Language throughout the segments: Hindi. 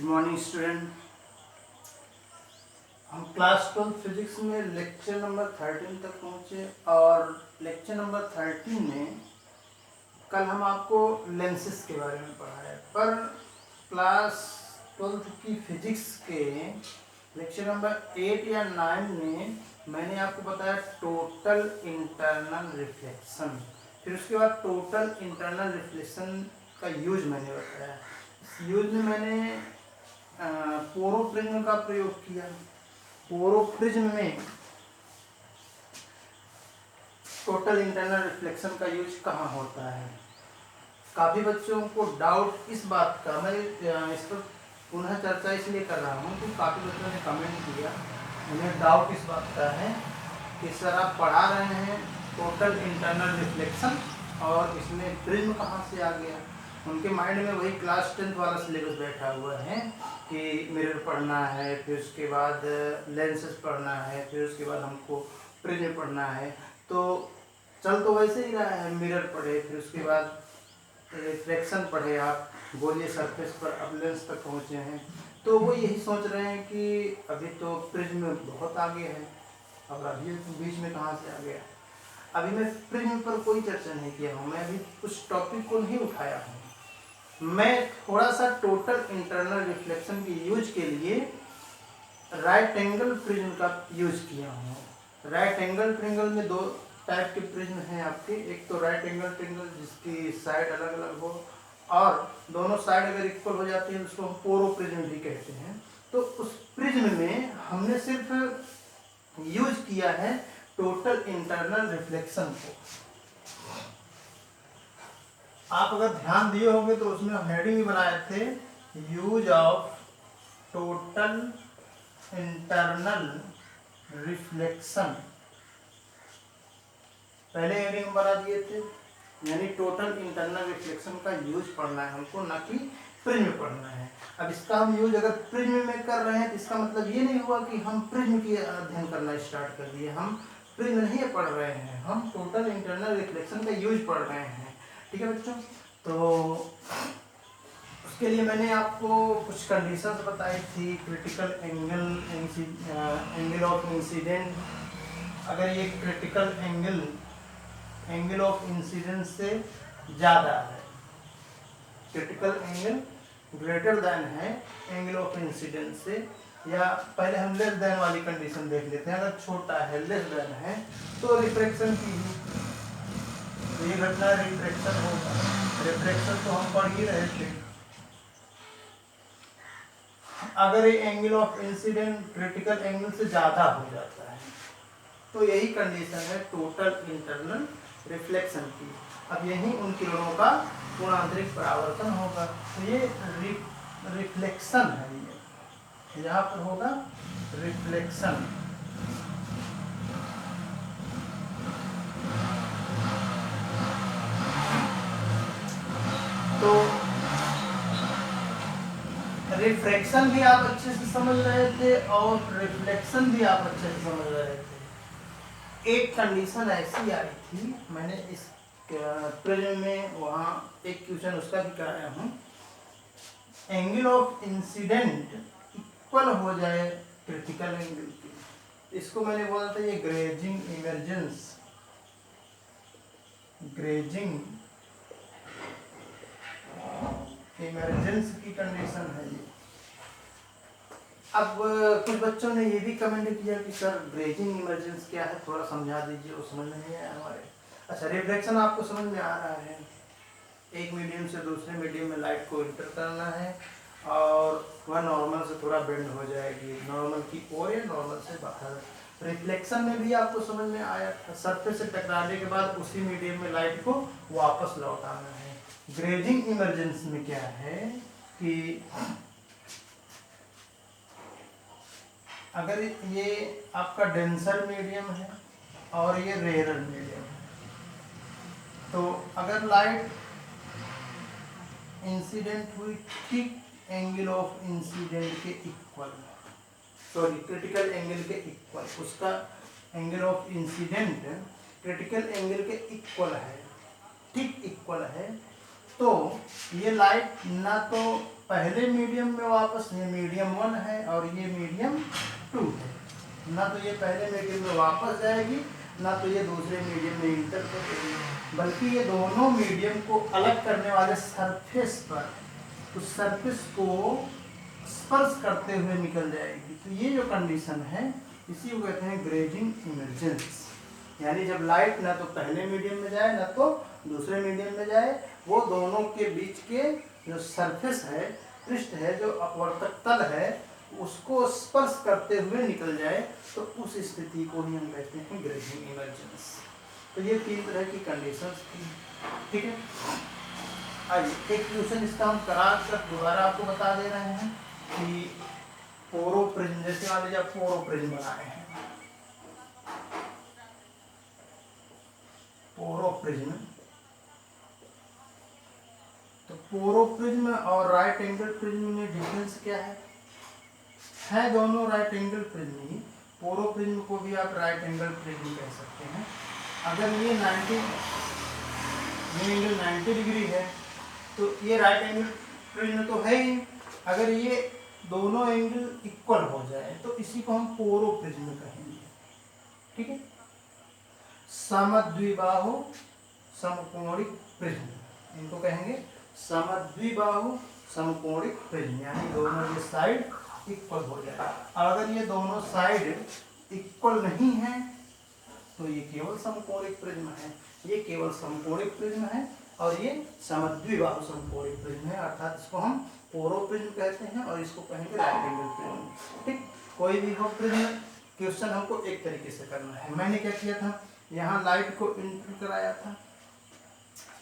Good morning student. हम क्लास 12 फिजिक्स में लेक्चर नंबर 13 तक पहुँचे और लेक्चर नंबर 13 में कल हम आपको लेंसेस के बारे में पढ़ाए, पर क्लास 12 की फिजिक्स के लेक्चर नंबर 8 या 9 में मैंने आपको बताया टोटल इंटरनल रिफ्लेक्शन, फिर उसके बाद टोटल इंटरनल रिफ्लेक्शन का यूज मैंने बताया। इस यूज में मैंने पोरोप्रिज्म का प्रयोग किया। पोरोप्रिज्म में टोटल इंटरनल रिफ्लेक्शन का यूज कहाँ होता है। काफ़ी बच्चों को डाउट इस बात का, मैं इस पर पुनः चर्चा इसलिए कर रहा हूँ कि काफ़ी बच्चों ने कमेंट किया, उन्हें डाउट इस बात का है कि सर आप पढ़ा रहे हैं टोटल इंटरनल रिफ्लेक्शन और इसमें प्रिज्म कहाँ से आ गया। उनके माइंड में वही क्लास 10th वाला सिलेबस बैठा हुआ है कि मिरर पढ़ना है, फिर उसके बाद लेंसेस पढ़ना है, फिर उसके बाद हमको प्रिज्म पढ़ना है। तो चल तो वैसे ही रहा है, मिरर पढ़े, फिर उसके बाद रिफ्लेक्शन पढ़े, आप गोलीय सरफेस पर अब लेंस तक पहुँचे हैं। तो वो यही सोच रहे हैं कि अभी तो प्रिज्म बहुत आगे है और अभी बीच में कहाँ से आ गया। अभी मैं प्रिज्म पर कोई चर्चा नहीं किया हूँ, मैं अभी उस टॉपिक को नहीं उठाया हूँ। मैं थोड़ा सा टोटल इंटरनल रिफ्लेक्शन के यूज के लिए राइट एंगल प्रिज्म का यूज किया हूँ। राइट एंगल ट्रिंगल में दो टाइप के प्रिज्म हैं आपके, एक तो राइट एंगल ट्रिंगल जिसकी साइड अलग अलग हो और दोनों साइड अगर इक्वल हो जाती है उसको हम पोरो प्रिज्म भी कहते हैं। तो उस प्रिज्म में हमने सिर्फ यूज किया है टोटल इंटरनल रिफ्लेक्शन को। आप अगर ध्यान दिए होंगे तो उसमें हम हेडिंग भी बनाए थे, use of total internal reflection. पहले हेडिंग बना दिए थे, यानी टोटल इंटरनल रिफ्लेक्शन का यूज पढ़ना है हमको, ना कि प्रिज्म पढ़ना है। अब इसका हम यूज अगर प्रिज्म में कर रहे हैं तो इसका मतलब ये नहीं हुआ कि हम प्रिज्म की अध्ययन करना स्टार्ट कर दिए। हम प्रिज्म नहीं पढ़ रहे हैं, हम टोटल इंटरनल रिफ्लेक्शन का यूज पढ़ रहे हैं। ठीक है बच्चों, तो उसके लिए मैंने आपको कुछ कंडीशंस बताई थी। क्रिटिकल एंगल ऑफ इंसिडेंट, अगर ये क्रिटिकल एंगल ऑफ इंसिडेंट से ज़्यादा है, क्रिटिकल एंगल ग्रेटर देन है एंगल ऑफ इंसिडेंट से, या पहले हम लेस देन वाली कंडीशन देख लेते हैं। अगर छोटा है, लेस देन है, तो रिफ्रैक्शन की ये घटना रिफ्रैक्शन होगा। रिफ्रैक्शन तो हम पढ़ ही रहे थे। अगर ये angle of incident critical angle से ज़्यादा हो जाता है तो यही कंडीशन है टोटल इंटरनल रिफ्लेक्शन की। अब यही उन किरणों का कोणांतरिक परावर्तन होगा, तो ये रिफ्लेक्शन है, ये यहाँ पर होगा रिफ्लेक्शन। तो रिफ्रैक्शन भी आप अच्छे से समझ रहे थे और रिफ्लेक्शन भी आप अच्छे से समझ रहे थे। एक कंडीशन ऐसी आई थी, मैंने इस प्रिज्म में वहाँ एक क्वेश्चन उसका भी कराया हूँ, एंगल ऑफ इंसिडेंट इक्वल हो जाए क्रिटिकल एंगल की। इसको मैंने बोला था ये ग्रेजिंग इमरजेंस की कंडीशन है ये। अब कुछ बच्चों ने ये भी कमेंट किया कि सर ग्रेजिंग इमरजेंस क्या है, थोड़ा समझा दीजिए, वो समझ नहीं आया हमारे। अच्छा, रिफ्लेक्शन आपको समझ में आ रहा है, एक मीडियम से दूसरे मीडियम में लाइट को इंटर करना है और वह नॉर्मल से थोड़ा बेंड हो जाएगी, नॉर्मल की ओर या नॉर्मल से बाहर। रिफ्लेक्शन में भी आपको समझ में आया था, सरफेस से टकराने के बाद उसी मीडियम में लाइट को वापस लौटाना है। ग्रेजिंग इमरजेंस में क्या है कि अगर ये आपका डेंसर मीडियम है और ये रेयर मीडियम है, तो अगर लाइट इंसिडेंट हुई ठीक एंगल ऑफ इंसिडेंट के इक्वल, सॉरी क्रिटिकल एंगल के इक्वल, उसका angle of incident critical angle के इक्वल है, ठीक इक्वल है, तो ये लाइट ना तो पहले मीडियम में वापस, ये मीडियम 1 है और ये मीडियम 2 है, ना तो ये पहले मीडियम में वापस जाएगी ना तो ये दूसरे मीडियम में इंटर करेगी, बल्कि ये दोनों मीडियम को अलग करने वाले सरफेस पर उस सरफेस को स्पर्श करते हुए निकल जाएगी। तो ये जो कंडीशन है इसी को कहते हैं ग्रेजिंग इमर्जेंस, यानी जब लाइट ना तो पहले मीडियम में जाए ना तो दूसरे मीडियम में जाए, वो दोनों के बीच के जो सरफेस है, पृष्ठ है, जो अपवर्तक तल है, उसको स्पर्श करते हुए निकल जाए, तो उस स्थिति को ही हम कहते हैं ग्रेजिंग इमर्जेंस। तो ये 3 तरह की कंडीशंस थी, ठीक है। आइए एक क्वेश्चन इसका हम करा कर दोबारा आपको बता दे रहे हैं कि पोरोप्रिज्म, जैसे मान लीजिए आप पोरोप्रिज्म बनाए हैं, पोरोप्रिज्म, तो पोरोप्रिज्म और राइट एंगल प्रिज्म में डिफरेंस क्या है दोनों राइट एंगल प्रिज्म ही। पोरोप्रिज्म को भी आप राइट एंगल प्रिज्म कह सकते हैं। अगर ये 90 डिग्री है तो ये राइट एंगल प्रिज्म तो है ही, अगर ये दोनों एंगल इक्वल हो जाए तो इसी को हम पोरोप्रिज्म कहेंगे, ठीक है। समद्विबाहु समकोणिक प्रिज्म, इनको कहेंगे समद्विबाहु समकोणिक प्रिज्म, यानी दोनों ये साइड इक्वल हो जाए। अगर ये दोनों साइड इक्वल नहीं है तो ये केवल समकोणिक प्रिज्म है, ये केवल समकोणिक प्रिज्म है और ये समद्विबाहु समकोणिक प्रिज्म है, अर्थात इसको हम पोरोप्रिज्म कहते हैं और इसको कहेंगे राइट एंगल प्रिज्म, ठीक। कोई भी हो प्रिज्म क्वेश्चन हमको एक तरीके से करना है। मैंने क्या किया था, यहाँ लाइट को इंटर कराया था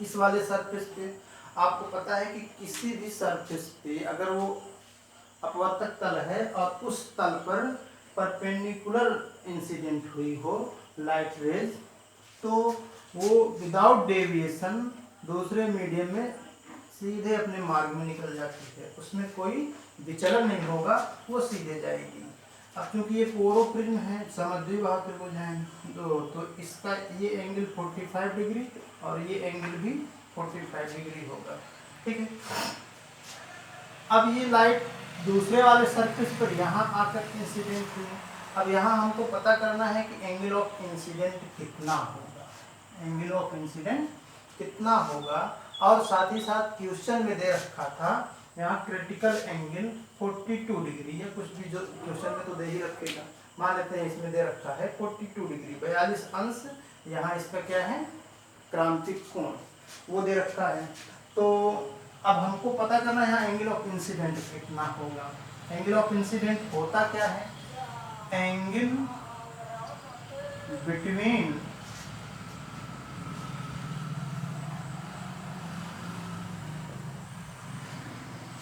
इस वाले सरफेस पे। आपको पता है कि किसी भी सरफेस पे अगर वो अपवर्तक तल है और उस तल पर परपेंडिकुलर इंसिडेंट हुई हो लाइट रेज, तो वो विदाउट डेविएशन दूसरे मीडियम में सीधे अपने मार्ग में निकल जाती है, उसमें कोई विचलन नहीं होगा, वो सीधे जाएगी। अब क्योंकि ये पोरोप्रिज्म है, समद्विबाहु त्रिभुज है, तो इसका ये एंगल 45 डिग्री और ये एंगल भी 45 डिग्री होगा, ठीक है। अब ये लाइट दूसरे वाले सरफेस पर यहाँ आकर इंसिडेंट हुई। अब यहाँ हमको पता करना है कि एंगल ऑफ इंसिडेंट कितना होगा, एंगल ऑफ इंसिडेंट कितना होगा, और साथ ही साथ क्वेश्चन में दे रखा था यहाँ क्रिटिकल एंगल 42 डिग्री, या कुछ भी जो क्वेश्चन में तो दे ही रखेगा, मान लेते हैं इसमें दे रखा है 42 डिग्री 42 अंश, यहाँ इसका क्या है क्रांतिक कोण, वो दे रखा है। तो अब हमको पता करना है यहाँ एंगल ऑफ इंसिडेंट कितना होगा। एंगल ऑफ इंसिडेंट होता क्या है, angle between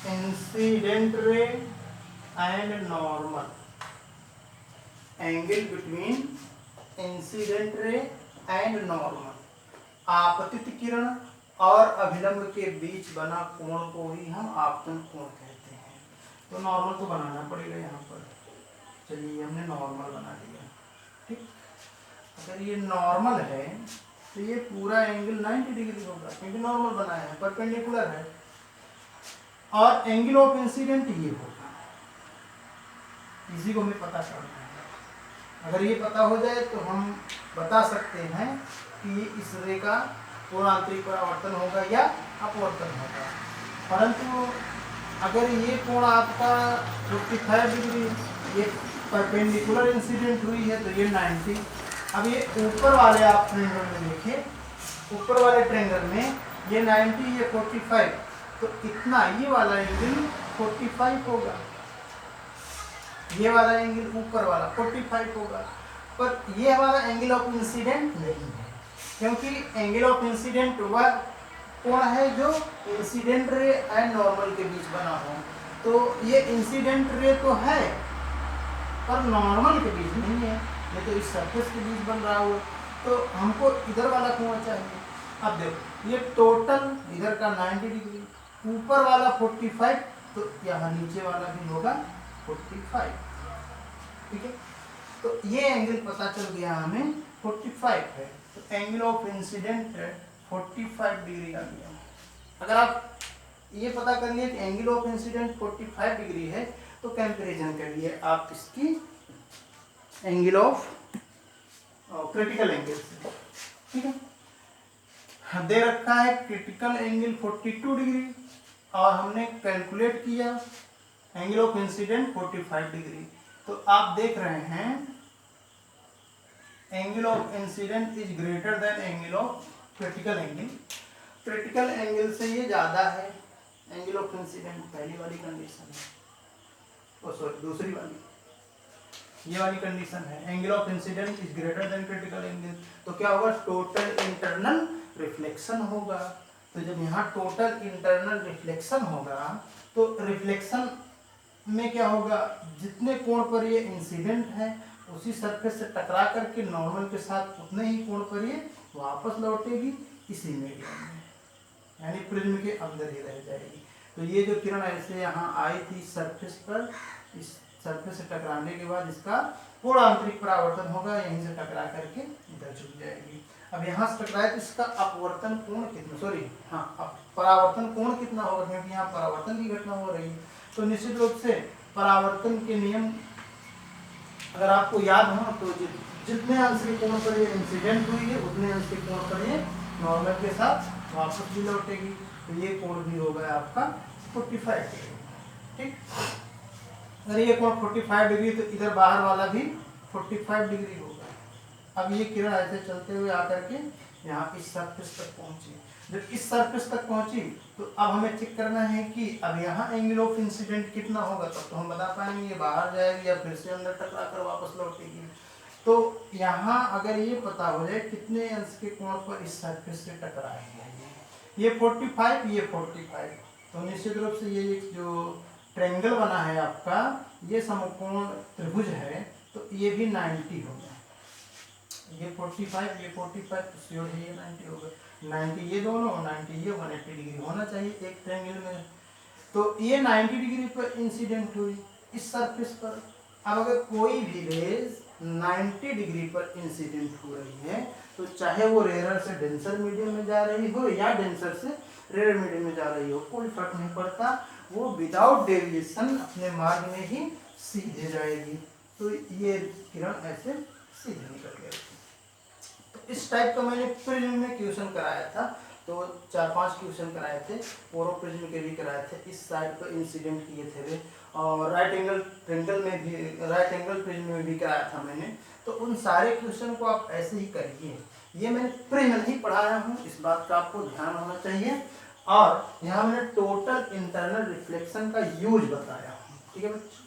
incident ray and normal, angle between incident ray and normal, आपतित किरण और अभिलंब के बीच बना कोण को ही हम आपतन कोण कहते हैं। तो नॉर्मल तो बनाना पड़ेगा यहाँ पर, चलिए हमने नॉर्मल बना दिया, ठीक। अगर ये नॉर्मल है तो ये पूरा एंगल 90 डिग्री होगा, क्योंकि नॉर्मल बनाया है, परपेंडिकुलर है, और एंगल ऑफ इंसिडेंट ये होगा, इसी को हमें पता करना है। अगर ये पता हो जाए तो हम बता सकते हैं कि इस रे का कोणांतरिक परावर्तन होगा या अपवर्तन होगा। परंतु अगर ये कोण आपका 55 डिग्री, ये परपेंडिकुलर इंसिडेंट हुई है तो ये 90। अब ये ऊपर वाले आप ट्रायंगल में देखिए, ऊपर वाले ट्रायंगल में ये 90, ये 45, तो इतना ये वाला एंगल 45 होगा, ये वाला एंगल ऊपर वाला 45 होगा, पर ये वाला एंगल ऑफ इंसिडेंट नहीं है, क्योंकि एंगल ऑफ इंसिडेंट वह कोण है जो इंसिडेंट रे एंड नॉर्मल के बीच बना हो। तो ये इंसिडेंट रे तो है पर नॉर्मल के बीच नहीं है, ये तो इस सरफेस के बीच बन रहा हो, तो हमको इधर वाला कोण चाहिए। अब देखो ये टोटल इधर का 90 डिग्री, ऊपर वाला 45, तो यहाँ नीचे वाला भी होगा 45, ठीक है। तो ये एंगल पता चल गया हमें 45 है, तो एंगल ऑफ इंसिडेंट 45 डिग्री आ गया। अगर आप ये पता करनी है कि एंगल ऑफ इंसिडेंट 45 डिग्री है, तो कंपैरिजन करिए आप इसकी एंगल ऑफ क्रिटिकल एंगल से, ठीक है। दे रखा है क्रिटिकल एंगल 42 डिग्री और हमने कैलकुलेट किया एंगल ऑफ इंसिडेंट 45 डिग्री। तो आप देख रहे हैं angle of incident is greater than angle of critical angle. Critical angle से ये ज्यादा है एंगल ऑफ इंसिडेंट, पहली वाली कंडीशन है, सॉरी दूसरी वाली, ये वाली कंडीशन है angle of incident is greater than critical angle. तो क्या होगा, टोटल इंटरनल रिफ्लेक्शन होगा। तो जब यहाँ टोटल इंटरनल रिफ्लेक्शन होगा तो रिफ्लेक्शन में क्या होगा, जितने कोण पर ये इंसिडेंट है उसी सरफेस से टकरा करके नॉर्मल के साथ उतने ही कोण पर ये वापस लौटेगी इसी मीडियम में, यानी प्रिज्म के अंदर ही रह जाएगी। तो ये जो किरण ऐसे यहाँ आई थी सरफेस पर, इस सरफेस से टकराने के बाद इसका पूर्ण आंतरिक परावर्तन होगा, यहीं से टकरा करके इधर झुक जाएगी। अब यहाँ से टकराए तो इसका अपवर्तन कोण कितना, सॉरी हाँ परावर्तन कोण कितना होगा, क्योंकि यहाँ परावर्तन की घटना हो रही है। तो निश्चित रूप से परावर्तन के नियम अगर आपको याद हो तो जितने अंश के कोण पर ये इंसिडेंट हुई है उतने अंश के कोण पर ये नॉर्मल के साथ वापस भी लौटेगी। तो ये कोण भी होगा आपका 45 डिग्री, ठीक। अगर ये कोण 45 डिग्री तो इधर बाहर वाला भी 45 डिग्री होगा। अब ये किरण ऐसे चलते हुए आकर के यहाँ इस सरफेस तक पहुंची। जब इस सरफेस तक पहुंची तो अब हमें चेक करना है कि अब यहाँ एंगल ऑफ इंसिडेंट कितना होगा, तब तो हम बता पाएंगे ये बाहर जाएगी या फिर से अंदर टकरा कर वापस लौटेगी। तो यहाँ अगर ये पता हो जाए कितने अंश के कोण पर इस सरफेस से टकराएंगे, ये 45, ये 45, तो निश्चित रूप से ये जो ट्रायंगल बना है आपका, ये समकोण त्रिभुज है, तो ये भी 90 होगा। ये 45, ये 45, तो श्योर है ये 90 होगा। 90 ये दोनों और 90 ये 180 डिग्री होना चाहिए एक ट्रायंगल में। तो ये 90 डिग्री पर इंसिडेंट हुई इस सरफेस पर। अब अगर कोई भी रेज 90 डिग्री पर इंसिडेंट हो रही है तो चाहे वो रेयर से डेंसर मीडियम में जा रही हो या डेंसर से रेयर मीडियम में जा रही हो, कोई फर्क नहीं पड़ता, वो विदाउट डेविएशन अपने मार्ग में ही सीधे जाएगी। तो ये किरण ऐसे सीधे निकल गई। तो इस टाइप का मैंने प्रिज्म में क्वेश्चन कराया था, तो 4-5 क्वेश्चन कराए थे, पोरो प्रिज्म के भी कराए थे, इस साइड पर इंसिडेंट किए थे और राइट एंगल ट्रायंगल में भी, राइट एंगल प्रिज्म में भी कराया था मैंने। तो उन सारे क्वेश्चन को आप ऐसे ही करिए। ये मैंने प्रिज्म नहीं पढ़ाया हूँ, इस बात का आपको ध्यान होना चाहिए। और यहाँ मैंने टोटल इंटरनल रिफ्लेक्शन का यूज बताया हूँ, ठीक है बच्चों।